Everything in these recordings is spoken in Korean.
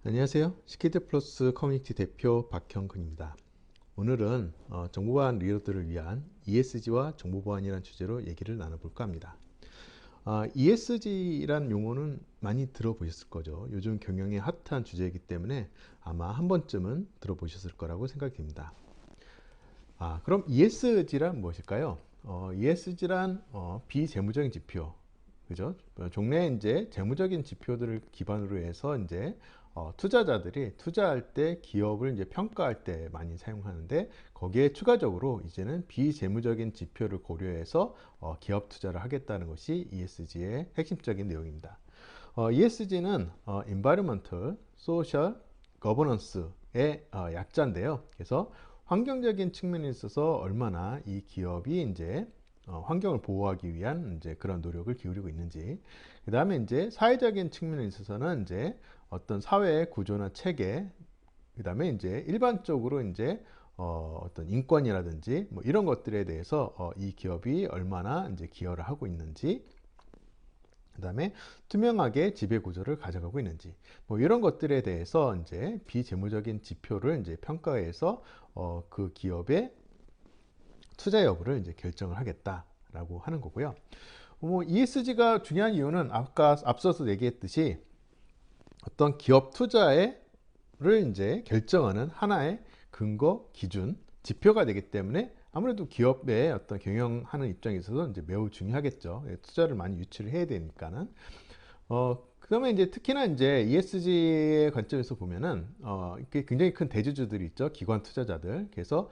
안녕하세요. 시키드플러스 커뮤니티 대표 박형근입니다. 오늘은 정보보안 리더들을 위한 ESG와 정보보안이라는 주제로 얘기를 나눠볼까 합니다. ESG란 용어는 많이 들어보셨을 거죠. 요즘 경영의 핫한 주제이기 때문에 아마 한 번쯤은 들어보셨을 거라고 생각됩니다. 그럼 ESG란 무엇일까요? ESG란 비재무적인 지표, 그죠? 종래 이제 재무적인 지표들을 기반으로 해서 이제 투자자들이 투자할 때 기업을 이제 평가할 때 많이 사용하는데, 거기에 추가적으로 이제는 비재무적인 지표를 고려해서 기업 투자를 하겠다는 것이 ESG의 핵심적인 내용입니다. ESG는 Environmental, Social, Governance의 약자인데요. 그래서 환경적인 측면에 있어서 얼마나 이 기업이 이제 환경을 보호하기 위한 이제 그런 노력을 기울이고 있는지, 그 다음에 이제 사회적인 측면에 있어서는 이제 어떤 사회의 구조나 체계, 그 다음에 이제 일반적으로 이제 어떤 인권이라든지 뭐 이런 것들에 대해서 이 기업이 얼마나 이제 기여를 하고 있는지, 그 다음에 투명하게 지배 구조를 가져가고 있는지, 뭐 이런 것들에 대해서 이제 비재무적인 지표를 이제 평가해서 그 기업의 투자 여부를 이제 결정을 하겠다라고 하는 거고요. 뭐 ESG가 중요한 이유는 아까 앞서서 얘기했듯이 어떤 기업 투자를 이제 결정하는 하나의 근거, 기준, 지표가 되기 때문에 아무래도 기업의 어떤 경영하는 입장에 있어서 이제 매우 중요하겠죠. 투자를 많이 유치를 해야 되니까는. 그러면 이제 특히나 이제 ESG의 관점에서 보면은 이게 굉장히 큰 대주주들이 있죠. 기관 투자자들. 그래서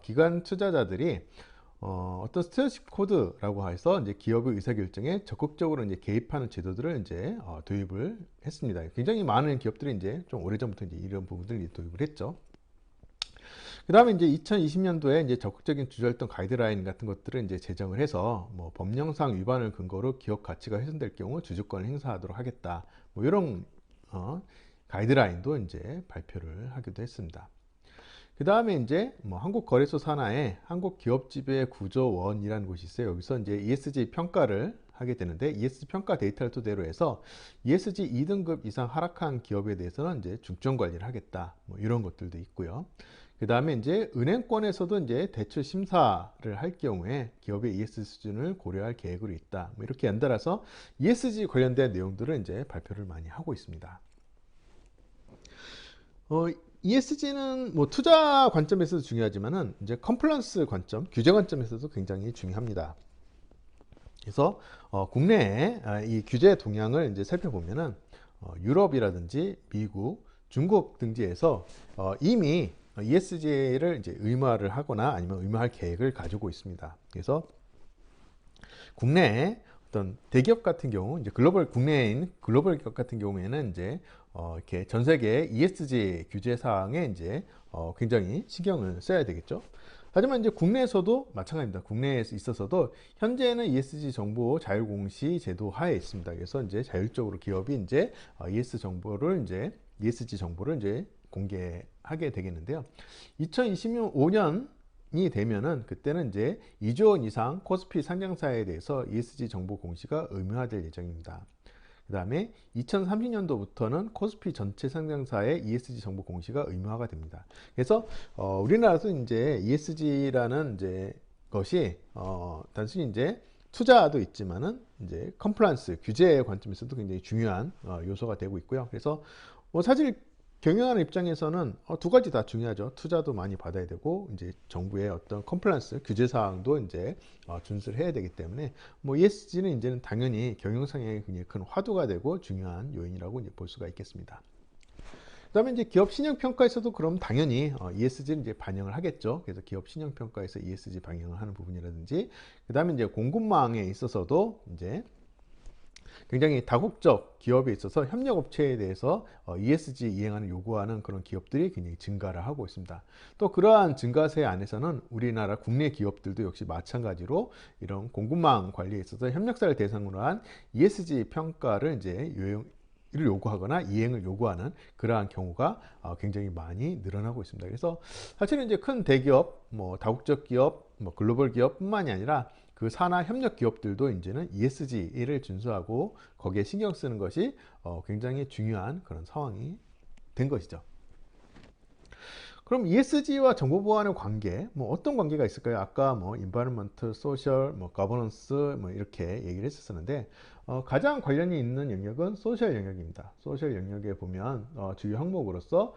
기관 투자자들이 어떤 스튜어십 코드라고 해서 이제 기업의 의사결정에 적극적으로 이제 개입하는 제도들을 이제 도입을 했습니다. 굉장히 많은 기업들이 이제 좀 오래전부터 이제 이런 부분들을 도입을 했죠. 그 다음에 이제 2020년도에 이제 적극적인 주주활동 가이드라인 같은 것들을 이제 제정을 해서 뭐 법령상 위반을 근거로 기업 가치가 훼손될 경우 주주권을 행사하도록 하겠다. 뭐 이런 가이드라인도 이제 발표를 하기도 했습니다. 그 다음에 이제 뭐 한국거래소 산하에 한국기업지배구조원이라는 곳이 있어요. 여기서 이제 ESG 평가를 하게 되는데, ESG 평가 데이터를 토대로 해서 ESG 2등급 이상 하락한 기업에 대해서는 이제 중점 관리를 하겠다. 뭐 이런 것들도 있고요. 그 다음에 이제 은행권에서도 이제 대출 심사를 할 경우에 기업의 ESG 수준을 고려할 계획으로 있다. 뭐 이렇게 연달아서 ESG 관련된 내용들을 이제 발표를 많이 하고 있습니다. ESG는 뭐 투자 관점에서도 중요하지만은 이제 컴플라이언스 관점, 규제 관점에서도 굉장히 중요합니다. 그래서 국내에 이 규제 동향을 이제 살펴보면은 유럽이라든지 미국, 중국 등지에서 이미 ESG를 이제 의무화를 하거나 아니면 의무화할 계획을 가지고 있습니다. 그래서 국내에 어떤 대기업 같은 경우, 이제 국내인 글로벌 기업 같은 경우에는 이제 이렇게 전 세계 ESG 규제 사항에 이제 굉장히 신경을 써야 되겠죠. 하지만 이제 국내에서도 마찬가지입니다. 국내에 있어서도 현재는 ESG 정보 자율 공시 제도 하에 있습니다. 그래서 이제 자율적으로 기업이 이제 ESG 정보를 이제 공개하게 되겠는데요. 2025년이 되면은 그때는 이제 2조 원 이상 코스피 상장사에 대해서 ESG 정보 공시가 의무화될 예정입니다. 그 다음에 2030년도부터는 코스피 전체 상장사의 ESG 정보 공시가 의무화가 됩니다. 그래서 우리나라도 이제 ESG라는 이제 것이 단순히 이제 투자도 있지만은 이제 컴플라이언스 규제의 관점에서도 굉장히 중요한 요소가 되고 있고요. 그래서 사실 경영하는 입장에서는 두 가지 다 중요하죠. 투자도 많이 받아야 되고 이제 정부의 어떤 컴플라이언스 규제 사항도 이제 준수를 해야 되기 때문에 뭐 ESG는 이제는 당연히 경영상의 굉장히 큰 화두가 되고 중요한 요인이라고 이제 볼 수가 있겠습니다. 그다음에 이제 기업 신용 평가에서도 그럼 당연히 ESG를 이제 반영을 하겠죠. 그래서 기업 신용 평가에서 ESG 반영을 하는 부분이라든지, 그다음에 이제 공급망에 있어서도 이제 굉장히 다국적 기업에 있어서 협력업체에 대해서 ESG 이행하는 요구하는 그런 기업들이 굉장히 증가를 하고 있습니다. 또 그러한 증가세 안에서는 우리나라 국내 기업들도 역시 마찬가지로 이런 공급망 관리에 있어서 협력사를 대상으로 한 ESG 평가를 이제 요구하거나 이행을 요구하는 그러한 경우가 굉장히 많이 늘어나고 있습니다. 그래서 사실은 이제 큰 대기업, 뭐 다국적 기업, 뭐 글로벌 기업뿐만이 아니라 그 산하 협력 기업들도 이제는 ESG를 준수하고 거기에 신경 쓰는 것이 굉장히 중요한 그런 상황이 된 것이죠. 그럼 ESG와 정보 보안의 관계, 뭐 어떤 관계가 있을까요? 아까 뭐 environment, social, 뭐 governance 뭐 이렇게 얘기를 했었는데 가장 관련이 있는 영역은 소셜 영역입니다. 소셜 영역에 보면 주요 항목으로서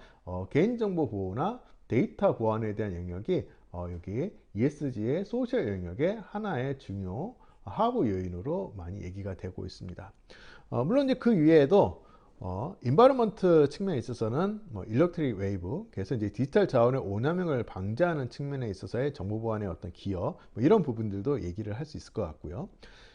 개인정보 보호나 데이터 보안에 대한 영역이 여기 ESG의 소셜 영역의 하나의 중요 하부 요인으로 많이 얘기가 되고 있습니다. 물론 이제 그 위에도 인바이러먼트 측면에 있어서는 뭐 일렉트릭 웨이브, 그래서 이제 디지털 자원의 오남용을 방지하는 측면에 있어서의 정보 보안의 어떤 기여, 뭐 이런 부분들도 얘기를 할 수 있을 것 같고요.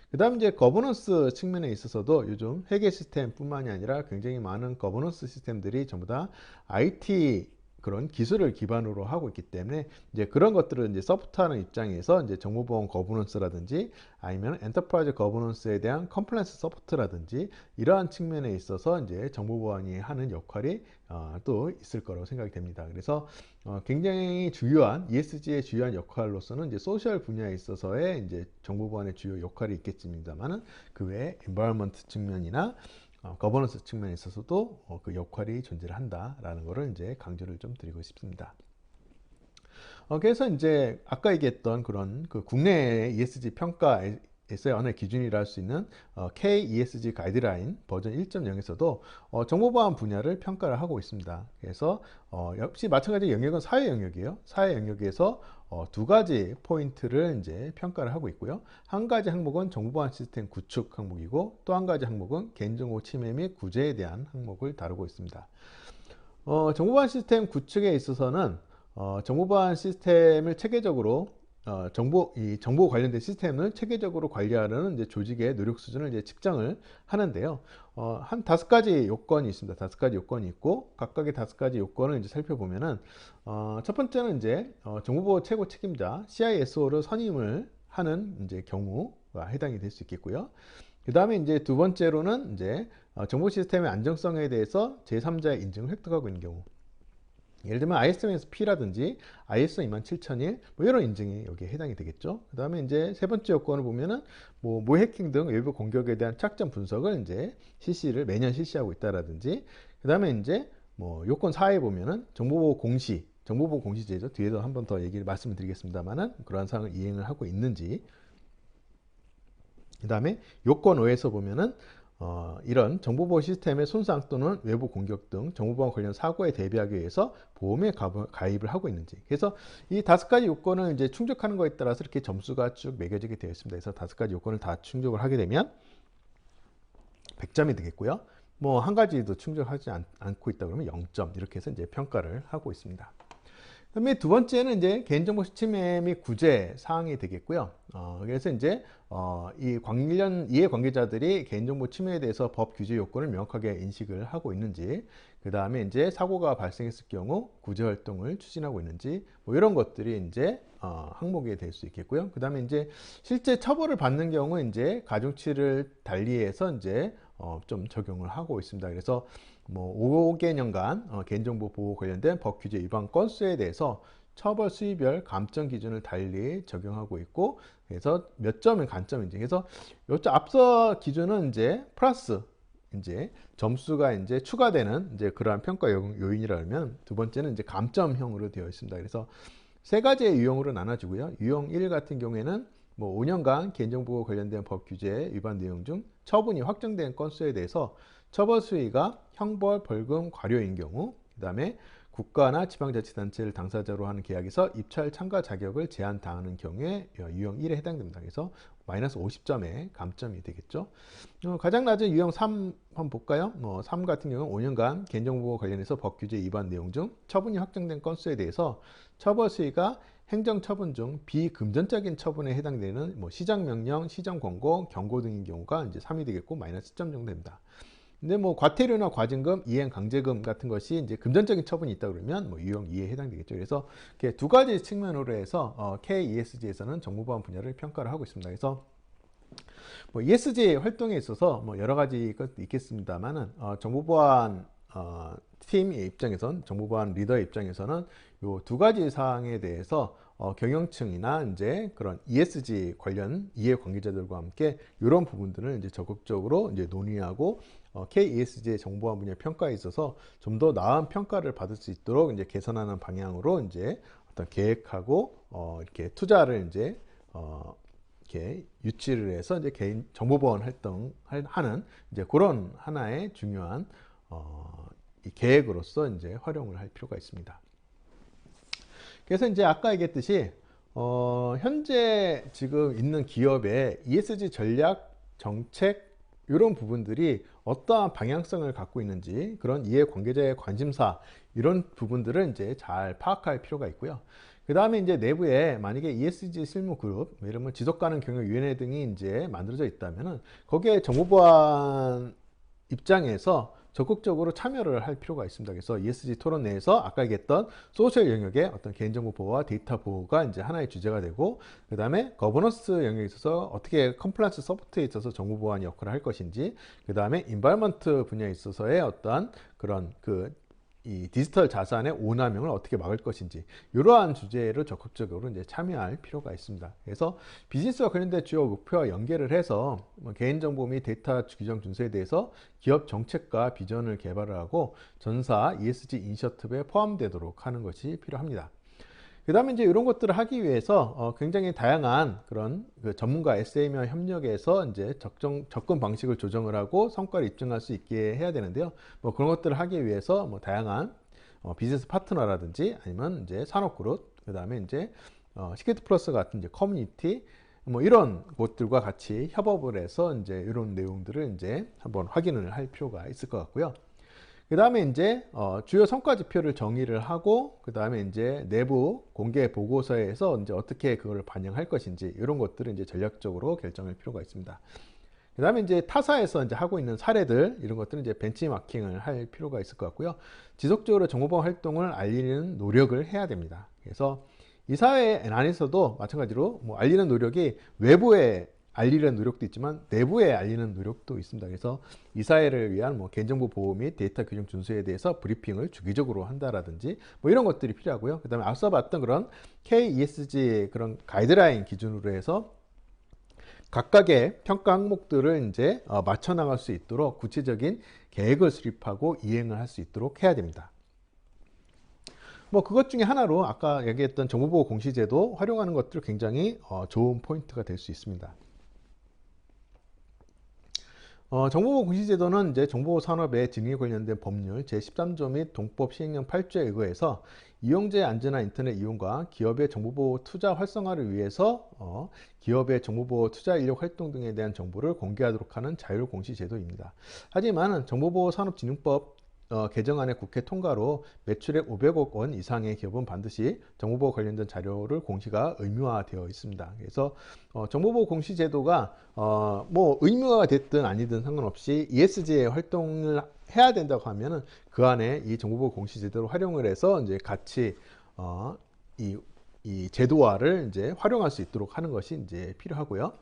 그 다음 이제 거버넌스 측면에 있어서도 요즘 회계 시스템뿐만이 아니라 굉장히 많은 거버넌스 시스템들이 전부 다 IT 그런 기술을 기반으로 하고 있기 때문에 이제 그런 것들을 이제 서포트하는 입장에서 이제 정보보안 거버넌스라든지 아니면 엔터프라이즈 거버넌스에 대한 컴플라이언스 서포트라든지 이러한 측면에 있어서 이제 정보보안이 하는 역할이 또 있을 거라고 생각이 됩니다. 그래서 굉장히 중요한 ESG의 주요한 역할로서는 이제 소셜 분야에 있어서의 이제 정보보안의 주요 역할이 있겠습니다만은 그 외에 environment 측면이나 거버넌스 측면에 있어서도 그 역할이 존재를 한다라는 것을 이제 강조를 좀 드리고 싶습니다. 그래서 이제 아까 얘기했던 그런 그 국내 ESG 평가에서의 하나의 기준이라 할 수 있는 KESG 가이드라인 버전 1.0에서도 정보보안 분야를 평가를 하고 있습니다. 그래서 역시 마찬가지 영역은 사회 영역이에요. 사회 영역에서 두 가지 포인트를 이제 평가를 하고 있고요. 한 가지 항목은 정보보안 시스템 구축 항목이고 또 한 가지 항목은 개인정보 침해 및 구제에 대한 항목을 다루고 있습니다. 정보보안 시스템 구축에 있어서는 정보보안 시스템을 체계적으로 정보 관련된 시스템을 체계적으로 관리하려는 이제 조직의 노력 수준을 이제 측정을 하는데요. 한 5가지 요건이 있습니다. 5가지 요건이 있고 각각의 5가지 요건을 이제 살펴보면은 첫 번째는 이제 정보보호 최고 책임자 CISO를 선임을 하는 이제 경우가 해당이 될 수 있겠고요. 그 다음에 이제 두 번째로는 이제 정보 시스템의 안정성에 대해서 제3자의 인증을 획득하고 있는 경우. 예를 들면 ISMS-P라든지 ISO 27001 뭐 이런 인증이 여기에 해당이 되겠죠. 그 다음에 이제 세 번째 요건을 보면은 뭐 모해킹 등 외부 공격에 대한 착전 분석을 이제 매년 실시하고 있다라든지 그 다음에 이제 뭐 요건 4에 보면은 정보보호 공시제죠. 뒤에도 한 번 더 말씀을 드리겠습니다만은 그러한 사항을 이행을 하고 있는지. 그 다음에 요건 5에서 보면은 이런 정보보호 시스템의 손상 또는 외부 공격 등 정보보안 관련 사고에 대비하기 위해서 보험에 가입을 하고 있는지. 그래서 이 5가지 요건을 이제 충족하는 것에 따라서 이렇게 점수가 쭉 매겨지게 되어 있습니다. 그래서 5가지 요건을 다 충족을 하게 되면 100점이 되겠고요. 뭐 한 가지도 충족하지 않고 있다 그러면 0점 이렇게 해서 이제 평가를 하고 있습니다. 그다음에 두 번째는 이제 개인정보 침해 및 구제 사항이 되겠고요. 그래서 이제 이 이해 관계자들이 개인정보 침해에 대해서 법 규제 요건을 명확하게 인식을 하고 있는지, 그 다음에 이제 사고가 발생했을 경우 구제 활동을 추진하고 있는지, 뭐 이런 것들이 이제 항목이 될 수 있겠고요. 그 다음에 이제 실제 처벌을 받는 경우 이제 가중치를 달리해서 이제 좀 적용을 하고 있습니다. 그래서 뭐 5개년간 개인정보 보호 관련된 법 규제 위반 건수에 대해서 처벌 수위별 감점 기준을 달리 적용하고 있고, 그래서 몇 점은 간점인지. 그래서 요쪽 앞서 기준은 이제 플러스 이제 점수가 이제 추가되는 이제 그러한 평가 요인이라면, 두 번째는 이제 감점형으로 되어 있습니다. 그래서 세 가지의 유형으로 나눠지고요. 유형 1 같은 경우에는 뭐 5년간 개인정보 관련된 법 규제 위반 내용 중 처분이 확정된 건수에 대해서 처벌 수위가 형벌, 벌금, 과료인 경우, 그 다음에 국가나 지방자치단체를 당사자로 하는 계약에서 입찰 참가 자격을 제한당하는 경우에 유형 1에 해당됩니다. 그래서 마이너스 50점의 감점이 되겠죠. 가장 낮은 유형 3 한번 볼까요? 3 같은 경우는 5년간 개인정보 관련해서 법 규제 위반 내용 중 처분이 확정된 건수에 대해서 처벌 수위가 행정처분 중 비금전적인 처분에 해당되는 뭐 시정명령, 시정권고, 경고 등인 경우가 이제 3이 되겠고 마이너스 10점 정도 됩니다. 근데 뭐 과태료나 과징금, 이행 강제금 같은 것이 이제 금전적인 처분이 있다 그러면 뭐 유형 2에 해당되겠죠. 그래서 이렇게 두 가지 측면으로 해서 KESG에서는 정보보안 분야를 평가를 하고 있습니다. 그래서 뭐 ESG 활동에 있어서 뭐 여러 가지 것도 있겠습니다만은 정보보안 팀의 입장에선 정보보안 리더의 입장에서는 요 두 가지 사항에 대해서 경영층이나 이제 그런 ESG 관련 이해관계자들과 함께 이런 부분들을 이제 적극적으로 이제 논의하고 KESG의 정보보안 분야 평가에 있어서 좀 더 나은 평가를 받을 수 있도록 이제 개선하는 방향으로 이제 어떤 계획하고 이렇게 투자를 이제 이렇게 유치를 해서 이제 개인 정보보안 활동하는 이제 그런 하나의 중요한 이 계획으로서 이제 활용을 할 필요가 있습니다. 그래서 이제 아까 얘기했듯이 현재 지금 있는 기업의 ESG 전략, 정책 이런 부분들이 어떠한 방향성을 갖고 있는지 그런 이해관계자의 관심사 이런 부분들을 이제 잘 파악할 필요가 있고요. 그 다음에 이제 내부에 만약에 ESG 실무 그룹, 예를 들면 지속가능 경영위원회 등이 이제 만들어져 있다면은 거기에 정보보안 입장에서 적극적으로 참여를 할 필요가 있습니다. 그래서 ESG 토론 내에서 아까 얘기했던 소셜 영역의 어떤 개인정보 보호와 데이터 보호가 이제 하나의 주제가 되고, 그 다음에 거버넌스 영역에 있어서 어떻게 컴플라이언스 소프트에 있어서 정보 보호하는 역할을 할 것인지, 그 다음에 인바이먼트 분야에 있어서의 어떠한 그런 이 디지털 자산의 오남용을 어떻게 막을 것인지 이러한 주제를 적극적으로 이제 참여할 필요가 있습니다. 그래서 비즈니스와 관련된 주요 목표와 연계를 해서 개인정보 및 데이터 규정 준수에 대해서 기업 정책과 비전을 개발을 하고 전사 ESG 이니셔티브에 포함되도록 하는 것이 필요합니다. 그 다음에 이제 이런 것들을 하기 위해서 굉장히 다양한 그런 전문가 SME와 협력해서 이제 접근 방식을 조정을 하고 성과를 입증할 수 있게 해야 되는데요. 뭐 그런 것들을 하기 위해서 뭐 다양한 비즈니스 파트너라든지 아니면 이제 산업그룹, 그 다음에 이제 시크릿 플러스 같은 이제 커뮤니티, 뭐 이런 곳들과 같이 협업을 해서 이제 이런 내용들을 이제 한번 확인을 할 필요가 있을 것 같고요. 그 다음에 이제 주요 성과 지표를 정의를 하고, 그 다음에 이제 내부 공개 보고서에서 이제 어떻게 그걸 반영할 것인지 이런 것들을 이제 전략적으로 결정할 필요가 있습니다. 그 다음에 이제 타사에서 이제 하고 있는 사례들 이런 것들은 이제 벤치마킹을 할 필요가 있을 것 같고요. 지속적으로 정보보안 활동을 알리는 노력을 해야 됩니다. 그래서 이 사회 안에서도 마찬가지로 뭐 알리는 노력이 외부에 알리는 노력도 있지만 내부에 알리는 노력도 있습니다. 그래서 이 사회를 위한 뭐 개인정보 보호 및 데이터 규정 준수에 대해서 브리핑을 주기적으로 한다라든지 뭐 이런 것들이 필요하고요. 그 다음에 앞서 봤던 그런 KESG 그런 가이드라인 기준으로 해서 각각의 평가 항목들을 이제 맞춰 나갈 수 있도록 구체적인 계획을 수립하고 이행을 할 수 있도록 해야 됩니다. 뭐 그것 중에 하나로 아까 얘기했던 정보보호 공시제도 활용하는 것들 굉장히 좋은 포인트가 될 수 있습니다. 정보보호 공시제도는 이제 정보보호 산업의 진행에 관련된 법률 제13조 및 동법 시행령 8조에 의거해서 이용자의 안전한 인터넷 이용과 기업의 정보보호 투자 활성화를 위해서 기업의 정보보호 투자 인력 활동 등에 대한 정보를 공개하도록 하는 자율 공시제도입니다. 하지만 정보보호산업진흥법 개정안의 국회 통과로 매출액 500억 원 이상의 기업은 반드시 정보보호 관련된 자료를 공시가 의무화되어 있습니다. 그래서 정보보호 공시제도가 뭐 의무화가 됐든 아니든 상관없이 ESG의 활동을 해야 된다고 하면은 그 안에 이 정보보호 공시제도를 활용을 해서 이제 같이 이 제도화를 이제 활용할 수 있도록 하는 것이 이제 필요하고요.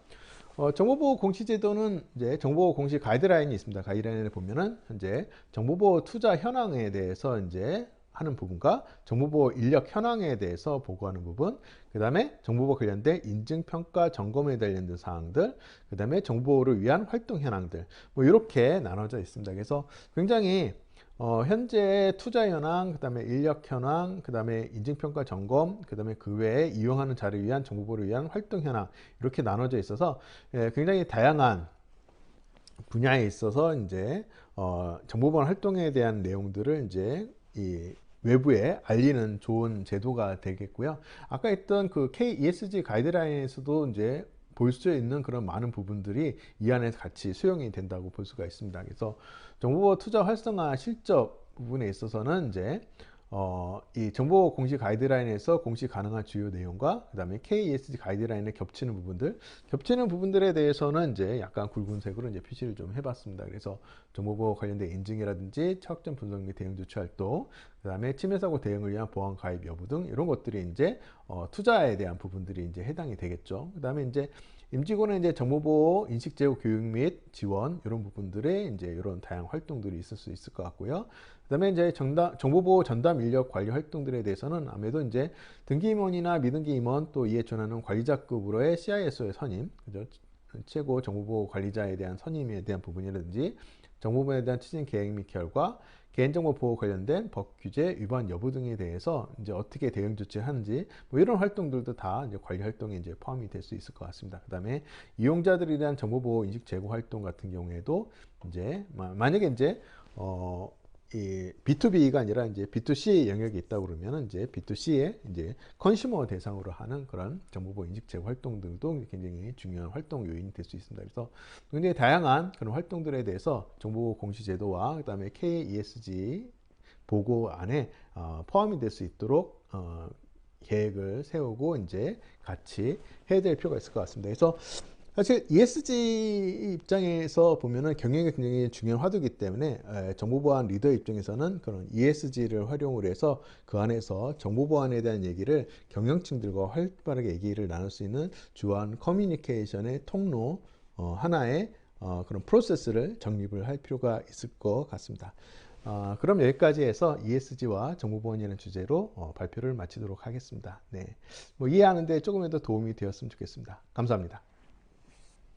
정보보호 공시제도는 이제 정보보호 공시 가이드라인이 있습니다. 가이드라인을 보면은 현재 정보보호 투자 현황에 대해서 이제 하는 부분과 정보보호 인력 현황에 대해서 보고하는 부분, 그 다음에 정보보호 관련된 인증평가 점검에 관련된 사항들, 그 다음에 정보보호를 위한 활동 현황들, 뭐 이렇게 나눠져 있습니다. 그래서 굉장히 현재 투자 현황, 그 다음에 인력 현황, 그 다음에 인증평가 점검, 그 다음에 그 외에 이용하는 자를 위한 정보보호를 위한 활동 현황 이렇게 나눠져 있어서 굉장히 다양한 분야에 있어서 이제 정보보호 활동에 대한 내용들을 이제 이 외부에 알리는 좋은 제도가 되겠고요. 아까 했던 그 KESG 가이드라인에서도 이제 볼 수 있는 그런 많은 부분들이 이 안에서 같이 수용이 된다고 볼 수가 있습니다. 그래서 정보보호 투자 활성화 실적 부분에 있어서는 이제 이 정보 공시 가이드라인에서 공시 가능한 주요 내용과 그 다음에 KESG 가이드라인에 겹치는 부분들에 대해서는 이제 약간 굵은색으로 이제 표시를 좀 해봤습니다. 그래서 정보보호 관련된 인증이라든지 차후점 분석 및 대응 조치 활동, 그 다음에 침해 사고 대응을 위한 보안 가입 여부 등 이런 것들이 이제 투자에 대한 부분들이 이제 해당이 되겠죠. 그 다음에 이제 임직원은 이제 정보보호, 인식 제고 교육 및 지원 이런 부분들에 이제 이런 다양한 활동들이 있을 수 있을 것 같고요. 그다음에 이제 정보보호 전담 인력 관리 활동들에 대해서는 아무래도 이제 등기 임원이나 미등기 임원 또 이에 준하는 관리자급으로의 CISO의 선임, 그죠? 최고 정보보호 관리자에 대한 선임에 대한 부분이라든지 정보보호에 대한 추진 계획 및 결과, 개인정보 보호 관련된 법 규제 위반 여부 등에 대해서 이제 어떻게 대응 조치를 하는지 뭐 이런 활동들도 다 이제 관리 활동에 이제 포함이 될 수 있을 것 같습니다. 그다음에 이용자들에 대한 정보 보호 인식 제고 활동 같은 경우에도 이제 만약에 이제 이 B2B가 아니라 이제 B2C 영역이 있다 그러면 이제 B2C의 이제 컨슈머 대상으로 하는 그런 정보보호 인식 제고 활동들도 굉장히 중요한 활동 요인이 될 수 있습니다. 그래서 굉장히 다양한 그런 활동들에 대해서 정보보호 공시제도와 그다음에 KESG 보고 안에 포함이 될 수 있도록 계획을 세우고 이제 같이 해야 될 필요가 있을 것 같습니다. 그래서 사실 ESG 입장에서 보면은 경영이 굉장히 중요한 화두이기 때문에 정보보안 리더 입장에서는 그런 ESG를 활용을 해서 그 안에서 정보보안에 대한 얘기를 경영층들과 활발하게 얘기를 나눌 수 있는 주한 커뮤니케이션의 통로 하나의 그런 프로세스를 정립을 할 필요가 있을 것 같습니다. 그럼 여기까지 해서 ESG와 정보보안이라는 주제로 발표를 마치도록 하겠습니다. 네, 뭐 이해하는데 조금이라도 도움이 되었으면 좋겠습니다. 감사합니다.